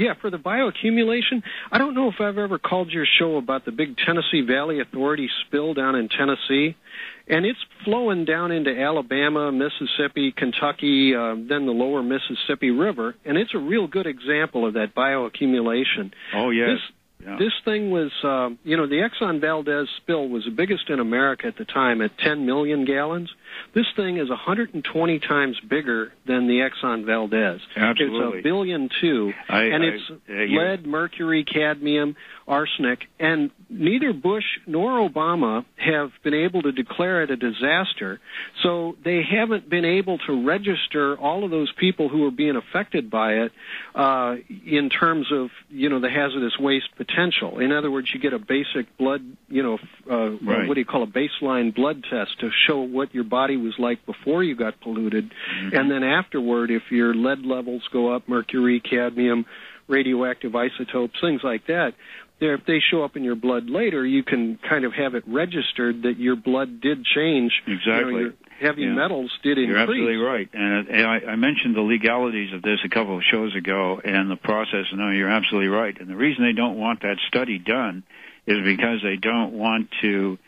Yeah, for the bioaccumulation, I don't know if I've ever called your show about the big Tennessee Valley Authority spill down in Tennessee, and it's flowing down into Alabama, Mississippi, Kentucky, then the lower Mississippi River, and it's a real good example of that bioaccumulation. Oh, yes. This thing was, the Exxon Valdez spill was the biggest in America at the time at 10 million gallons. This thing is 120 times bigger than the Exxon Valdez. Absolutely. It's 1.2 billion, and it's lead, mercury, cadmium, arsenic, and neither Bush nor Obama have been able to declare it a disaster, so they haven't been able to register all of those people who are being affected by it in terms of, the hazardous waste potential. In other words, you get a basic blood, right. What do you call a baseline blood test to show what your body was like before you got polluted, mm-hmm. and then afterward, if your lead levels go up, mercury, cadmium, radioactive isotopes, things like that, if they show up in your blood later, you can kind of have it registered that your blood did change. Exactly. Your heavy metals did increase. You're absolutely right. And I mentioned the legalities of this a couple of shows ago and the process. No, you're absolutely right. And the reason they don't want that study done is because they don't want to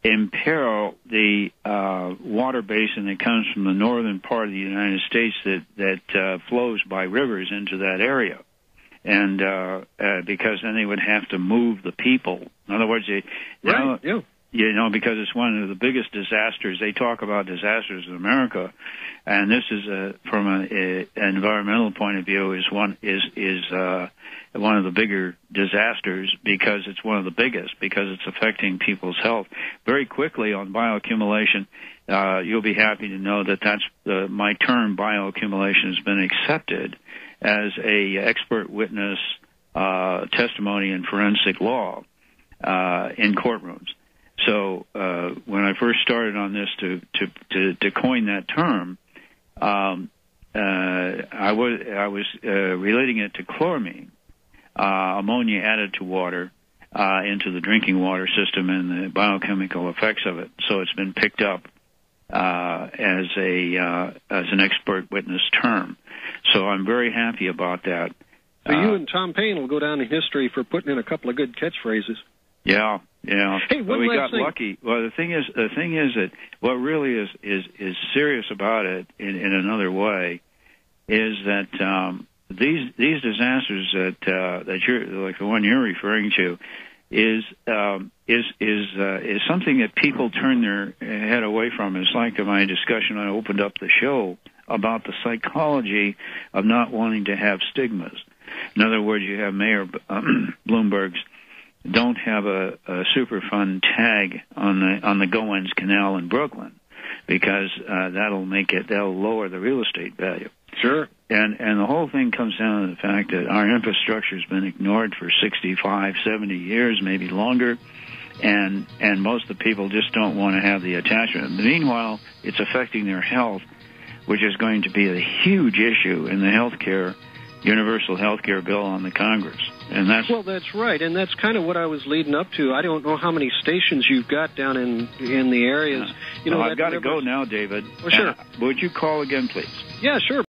imperil the water basin that comes from the northern part of the United States that flows by rivers into that area. And because then they would have to move the people. In other words, because it's one of the biggest disasters. They talk about disasters in America, and this is from an environmental point of view is one of the bigger disasters because it's one of the biggest because it's affecting people's health. Very quickly on bioaccumulation, you'll be happy to know that my term bioaccumulation has been accepted as a expert witness testimony in forensic law in courtrooms. So when I first started on this to coin that term, I was relating it to chloramine, ammonia added to water into the drinking water system and the biochemical effects of it. So it's been picked up as an expert witness term. So I'm very happy about that. So you and Tom Paine will go down in history for putting in a couple of good catchphrases. Yeah. Hey, but we got lucky. Well, the thing is that what really is serious about it in another way is that these disasters that you're like the one you're referring to is something that people turn their head away from. It's like in my discussion when I opened up the show about the psychology of not wanting to have stigmas. In other words, you have Mayor Bloomberg's don't have a Superfund tag on the Goins Canal in Brooklyn because that'll lower the real estate value. Sure. And the whole thing comes down to the fact that our infrastructure has been ignored for 65, 70 years, maybe longer, and most of the people just don't want to have the attachment. Meanwhile, it's affecting their health, which is going to be a huge issue in the universal health care bill on the Congress. And that's right, and that's kind of what I was leading up to. I don't know how many stations you've got down in the areas. I've got to go now, David. Well, sure. Would you call again, please? Yeah, sure.